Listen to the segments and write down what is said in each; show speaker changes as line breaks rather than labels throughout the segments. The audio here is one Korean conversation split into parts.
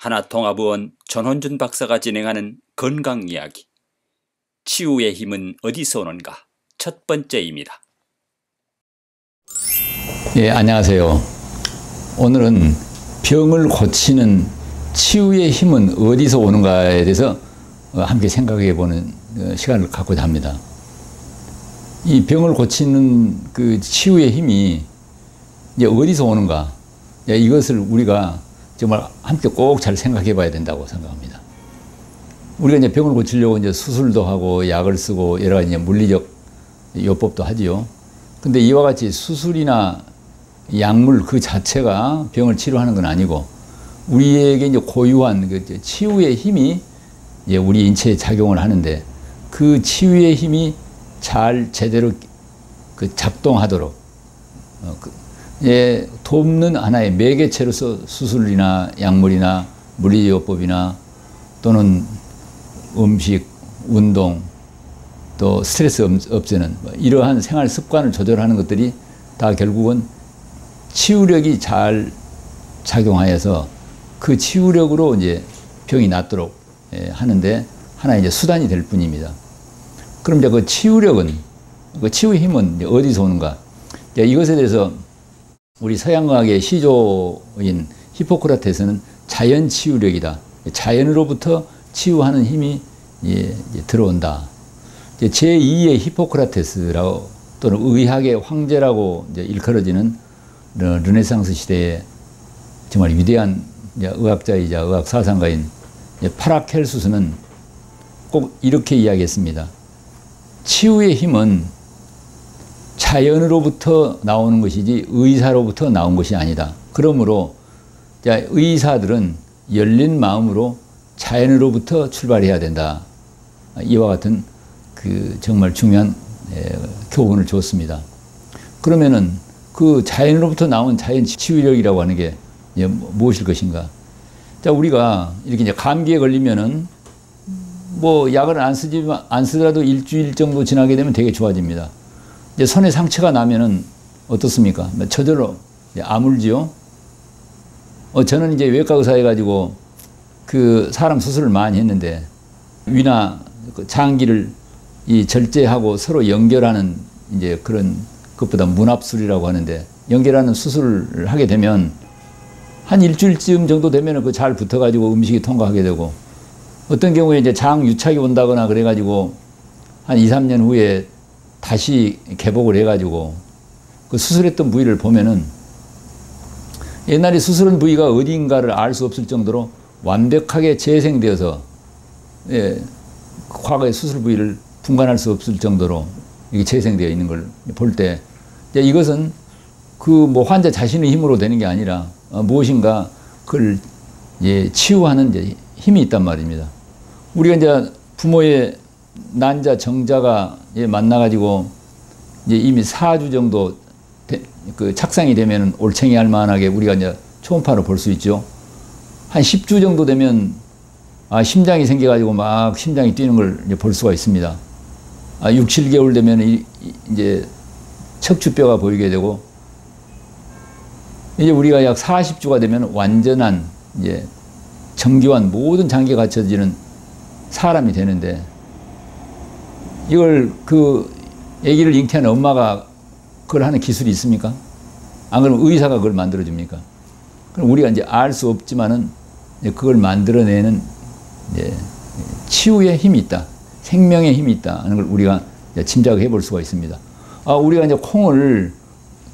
하나통합의원 전원준 박사가 진행하는 건강 이야기. 치유의 힘은 어디서 오는가? 첫 번째입니다.
예, 안녕하세요. 오늘은 병을 고치는 치유의 힘은 어디서 오는가에 대해서 함께 생각해 보는 시간을 갖고자 합니다. 이 병을 고치는 그 치유의 힘이 이제 어디서 오는가? 이것을 우리가 정말 함께 꼭 잘 생각해 봐야 된다고 생각합니다. 우리가 이제 병을 고치려고 이제 수술도 하고 약을 쓰고 여러 가지 이제 물리적 요법도 하지요. 근데 이와 같이 수술이나 약물 그 자체가 병을 치료하는 건 아니고 우리에게 이제 고유한 그 치유의 힘이 이제 우리 인체에 작용을 하는데 그 치유의 힘이 잘 제대로 그 작동하도록 돕는 하나의 매개체로서 수술이나 약물이나 물리요법이나 또는 음식, 운동, 또 스트레스 없애는 이러한 생활 습관을 조절하는 것들이 다 결국은 치유력이 잘 작용하여서 그 치유력으로 이제 병이 낫도록 하는데 하나의 이제 수단이 될 뿐입니다. 그럼 이제 그 치유력은, 그 치유의 힘은 이제 어디서 오는가? 이것에 대해서 우리 서양의학의 시조인 히포크라테스는 자연 치유력이다. 자연으로부터 치유하는 힘이 이제 들어온다. 제2의 히포크라테스라고 또는 의학의 황제라고 이제 일컬어지는 르네상스 시대의 정말 위대한 의학자이자 의학 사상가인 파라켈수스는 꼭 이렇게 이야기했습니다. 치유의 힘은 자연으로부터 나오는 것이지 의사로부터 나온 것이 아니다. 그러므로 의사들은 열린 마음으로 자연으로부터 출발해야 된다. 이와 같은 그 정말 중요한 교훈을 줬습니다. 그러면은 그 자연으로부터 나온 자연 치유력이라고 하는 게 무엇일 것인가? 자, 우리가 이렇게 이제 감기에 걸리면은 뭐 약을 안 쓰더라도 일주일 정도 지나게 되면 되게 좋아집니다. 이제 손에 상처가 나면은 어떻습니까? 저절로 아물지요. 저는 이제 외과 의사 해가지고 그 사람 수술을 많이 했는데 위나 장기를 이 절제하고 서로 연결하는 이제 그런 것보다 문합술이라고 하는데 연결하는 수술을 하게 되면 한 일주일쯤 정도 되면은 그 잘 붙어가지고 음식이 통과하게 되고 어떤 경우에 이제 장 유착이 온다거나 그래가지고 한 2, 3년 후에 다시 개복을 해가지고 그 수술했던 부위를 보면은 옛날에 수술한 부위가 어디인가를 알 수 없을 정도로 완벽하게 재생되어서 과거의 수술 부위를 분간할 수 없을 정도로 이게 재생되어 있는 걸 볼 때 이것은 그 뭐 환자 자신의 힘으로 되는 게 아니라 무엇인가 그걸 치유하는 이제 힘이 있단 말입니다. 우리가 이제 부모의 난자 정자가 만나가지고 이제 이미 4주 정도 그 착상이 되면 올챙이 할 만하게 우리가 이제 초음파로 볼 수 있죠. 한 10주 정도 되면 심장이 생겨가지고 막 심장이 뛰는 걸 볼 수가 있습니다. 6, 7개월 되면 이제 척추뼈가 보이게 되고 이제 우리가 약 40주가 되면 완전한 이제 정교한 모든 장기가 갖춰지는 사람이 되는데 이걸 그 아기를 잉태하는 엄마가 그걸 하는 기술이 있습니까? 안 그러면 의사가 그걸 만들어줍니까? 그럼 우리가 이제 알 수 없지만은 그걸 만들어내는 치유의 힘이 있다. 생명의 힘이 있다. 하는 걸 우리가 짐작해 볼 수가 있습니다. 우리가 이제 콩을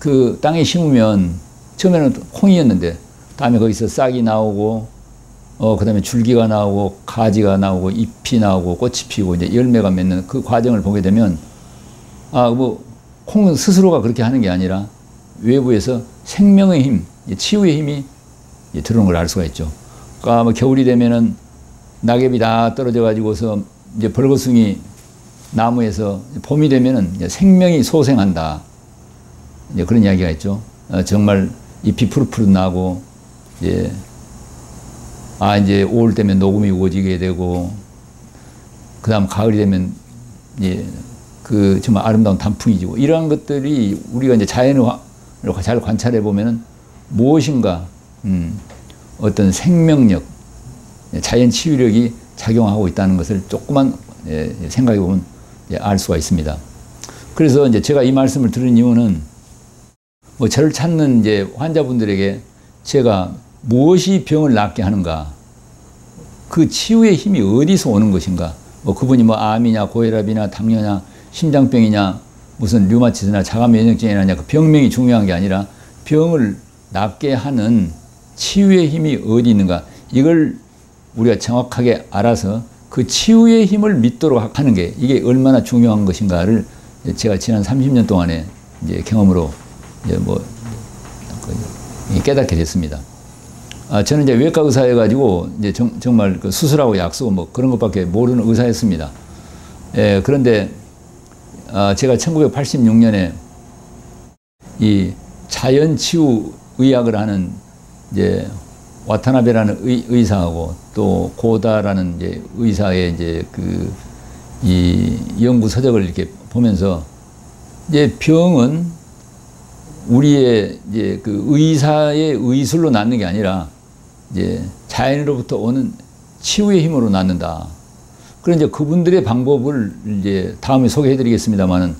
그 땅에 심으면 처음에는 콩이었는데 다음에 거기서 싹이 나오고 그 다음에 줄기가 나오고 가지가 나오고 잎이 나오고 꽃이 피고 이제 열매가 맺는 그 과정을 보게 되면 뭐 콩은 스스로가 그렇게 하는 게 아니라 외부에서 생명의 힘, 치유의 힘이 들어오는 걸 알 수가 있죠. 뭐 겨울이 되면은 낙엽이 다 떨어져 가지고서 이제 벌거숭이 나무에서 봄이 되면은 생명이 소생한다. 이제 그런 이야기가 있죠. 정말 잎이 푸릇푸릇 나고 이제 5월 되면 녹음이 우거지게 되고 그 다음 가을이 되면 그 정말 아름다운 단풍이 지고 이러한 것들이 우리가 이제 자연을 잘 관찰해 보면은 무엇인가 어떤 생명력 자연 치유력이 작용하고 있다는 것을 조금만 생각해 보면 알 수가 있습니다. 그래서 이제 제가 이 말씀을 드린 이유는 뭐 저를 찾는 이제 환자분들에게 제가 무엇이 병을 낫게 하는가, 그 치유의 힘이 어디서 오는 것인가, 뭐 그분이 뭐 암이냐, 고혈압이냐, 당뇨냐, 심장병이냐, 무슨 류마티스나 자가 면역증이냐, 그 병명이 중요한 게 아니라 병을 낫게 하는 치유의 힘이 어디 있는가, 이걸 우리가 정확하게 알아서 그 치유의 힘을 믿도록 하는 게 이게 얼마나 중요한 것인가를 제가 지난 30년 동안의 이제 경험으로 이제 뭐 깨닫게 됐습니다. 저는 이제 외과 의사여가지고 이제 정말 그 수술하고 약 쓰고 뭐 그런 것밖에 모르는 의사였습니다. 그런데 제가 1986년에 이 자연치유 의학을 하는 이제 와타나베라는 의사하고 또 고다라는 이제 의사의 이제 이 연구 서적을 이렇게 보면서 이제 병은 우리의 이제 그 의사의 의술로 낫는 게 아니라 이제 자연으로부터 오는 치유의 힘으로 낫는다. 그런 이제 그분들의 방법을 이제 다음에 소개해 드리겠습니다만은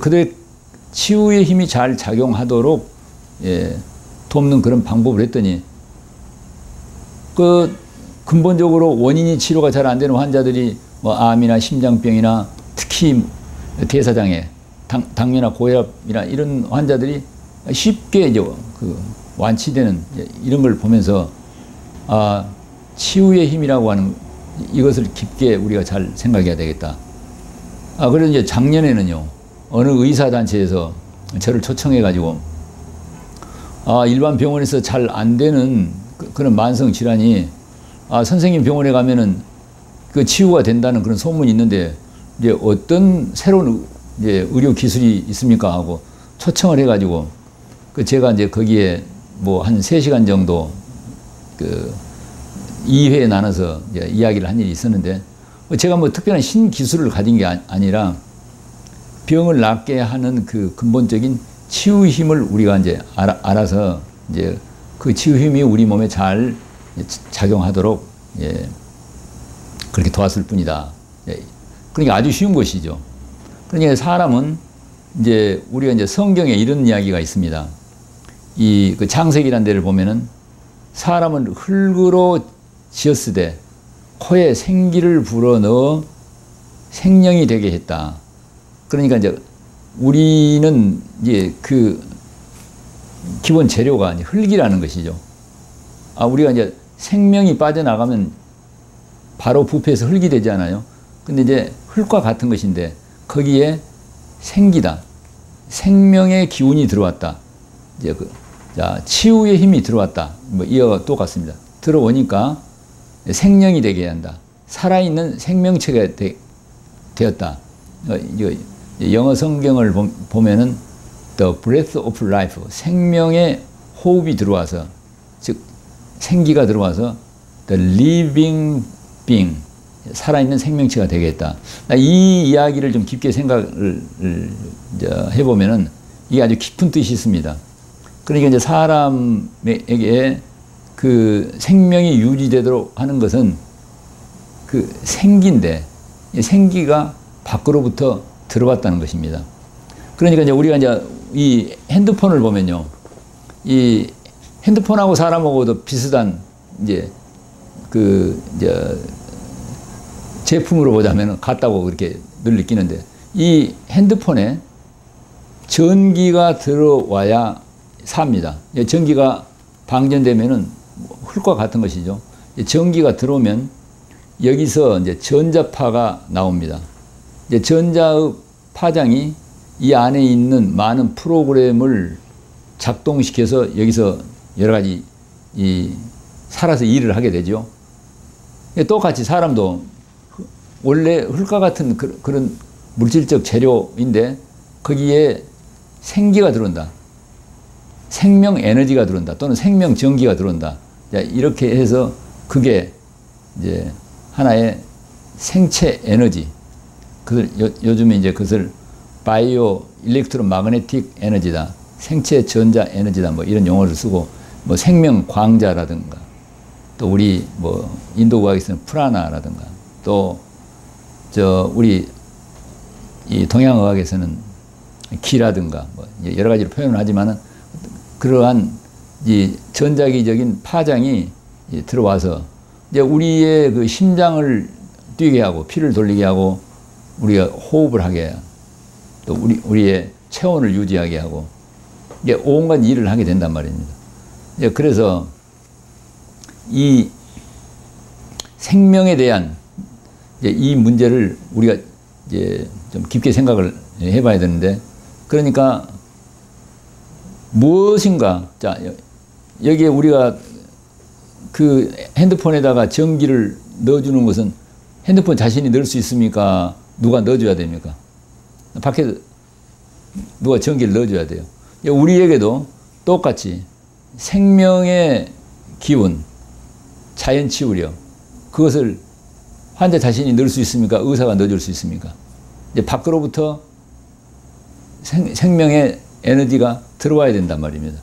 그들의 치유의 힘이 잘 작용하도록 돕는 그런 방법을 했더니 그 근본적으로 원인이 치료가 잘 안 되는 환자들이 뭐 암이나 심장병이나 특히 대사장애, 당뇨나 고혈압이나 이런 환자들이 쉽게 이제 그 완치되는 이런 걸 보면서 치유의 힘이라고 하는 이것을 깊게 우리가 잘 생각해야 되겠다. 그래서 이제 작년에는요, 어느 의사단체에서 저를 초청해가지고 일반 병원에서 잘 안 되는 그런 만성 질환이 선생님 병원에 가면은 그 치유가 된다는 그런 소문이 있는데 이제 어떤 새로운 이제 의료 기술이 있습니까 하고 초청을 해가지고 제가 이제 거기에 뭐 한 3시간 정도 2회에 나눠서 이제 이야기를 한 일이 있었는데 제가 뭐 특별한 신기술을 가진 게 아니라 병을 낫게 하는 그 근본적인 치유 힘을 우리가 이제 알아서 이제 그 치유 힘이 우리 몸에 잘 작용하도록 그렇게 도왔을 뿐이다. 그러니까 아주 쉬운 것이죠. 그러니까 사람은 이제 우리가 이제 성경에 이런 이야기가 있습니다. 그 창세기라는 데를 보면은 사람은 흙으로 지었으되 코에 생기를 불어넣어 생명이 되게 했다. 그러니까 이제 우리는 이제 그 기본 재료가 이제 흙이라는 것이죠. 우리가 이제 생명이 빠져나가면 바로 부패해서 흙이 되지 않아요? 근데 이제 흙과 같은 것인데 거기에 생기다. 생명의 기운이 들어왔다. 이제 치유의 힘이 들어왔다. 뭐 이와 똑같습니다. 들어오니까 생명이 되게 한다. 살아있는 생명체가 되었다. 영어 성경을 보면은 The breath of life, 생명의 호흡이 들어와서, 즉 생기가 들어와서 The living being, 살아있는 생명체가 되겠다. 이 이야기를 좀 깊게 생각을 해보면은 이게 아주 깊은 뜻이 있습니다. 그러니까 이제 사람에게 그 생명이 유지되도록 하는 것은 그 생기인데, 생기가 밖으로부터 들어왔다는 것입니다. 그러니까 이제 우리가 이제 이 핸드폰을 보면요, 이 핸드폰하고 사람하고도 비슷한 이제 제품으로 보자면 같다고 그렇게 늘 느끼는데, 이 핸드폰에 전기가 들어와야 삽니다. 전기가 방전되면은 흙과 같은 것이죠. 전기가 들어오면 여기서 이제 전자파가 나옵니다. 이제 전자의 파장이 이 안에 있는 많은 프로그램을 작동시켜서 여기서 여러 가지 살아서 일을 하게 되죠. 똑같이 사람도 원래 흙과 같은 그런 물질적 재료인데 거기에 생기가 들어온다. 생명 에너지가 들어온다. 또는 생명 전기가 들어온다. 이렇게 해서 그게 이제 하나의 생체 에너지. 요즘에 이제 그것을 바이오 일렉트로 마그네틱 에너지다. 생체 전자 에너지다. 뭐 이런 용어를 쓰고 뭐 생명 광자라든가 또 우리 뭐 인도 과학에서는 프라나라든가 또 우리 이 동양의학에서는 기라든가 뭐 여러 가지로 표현을 하지만은 그러한 이 전자기적인 파장이 들어와서 이제 우리의 그 심장을 뛰게 하고 피를 돌리게 하고 우리가 호흡을 하게 또 우리의 체온을 유지하게 하고 이게 온갖 일을 하게 된단 말입니다. 이제 그래서 이 생명에 대한 이제 이 문제를 우리가 이제 좀 깊게 생각을 해봐야 되는데, 그러니까 무엇인가, 자 여기에 우리가 그 핸드폰에다가 전기를 넣어주는 것은 핸드폰 자신이 넣을 수 있습니까? 누가 넣어줘야 됩니까? 밖에 누가 전기를 넣어줘야 돼요. 우리에게도 똑같이 생명의 기운, 자연 치유력, 그것을 환자 자신이 넣을 수 있습니까? 의사가 넣어줄 수 있습니까? 이제 밖으로부터 생명의 에너지가 들어와야 된단 말입니다.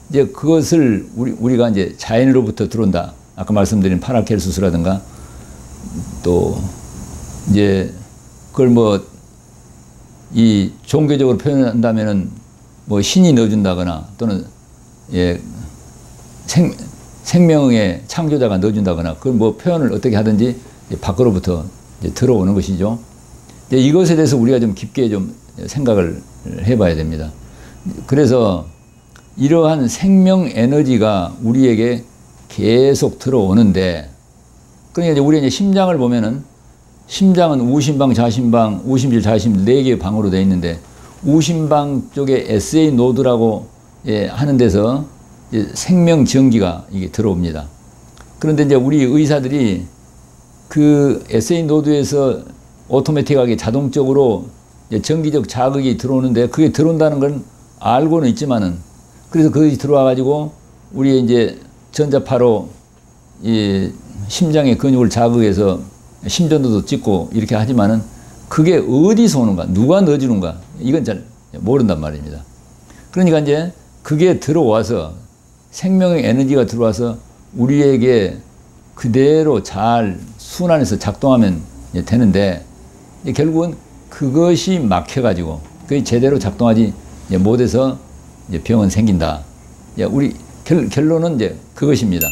이제 그것을 우리가 이제 자연으로부터 들어온다. 아까 말씀드린 파라켈 수술이라든가 또 이제 그걸 뭐 이 종교적으로 표현한다면은 뭐 신이 넣어준다거나 또는 예 생명의 창조자가 넣어준다거나 그걸 뭐 표현을 어떻게 하든지 밖으로부터 이제 들어오는 것이죠. 이제 이것에 대해서 우리가 좀 깊게 좀 생각을 해봐야 됩니다. 그래서 이러한 생명 에너지가 우리에게 계속 들어오는데, 그러니까 이제 우리가 이제 심장을 보면은 심장은 우심방, 좌심방, 우심실, 좌심실 4개의 방으로 되어 있는데 우심방 쪽에 SA 노드라고 하는 데서 이제 생명 전기가 이게 들어옵니다. 그런데 이제 우리 의사들이 그 SA 노드에서 오토매틱하게 자동적으로 전기적 자극이 들어오는데 그게 들어온다는 건 알고는 있지만은, 그래서 그것이 들어와 가지고 우리의 이제 전자파로 이 심장의 근육을 자극해서 심전도도 찍고 이렇게 하지만은 그게 어디서 오는가, 누가 넣어주는가, 이건 잘 모른단 말입니다. 그러니까 이제 그게 들어와서 생명의 에너지가 들어와서 우리에게 그대로 잘 순환해서 작동하면 되는데, 결국은 그것이 막혀가지고 그게 제대로 작동하지 못해서 병은 생긴다. 우리 결론은 이제 그것입니다.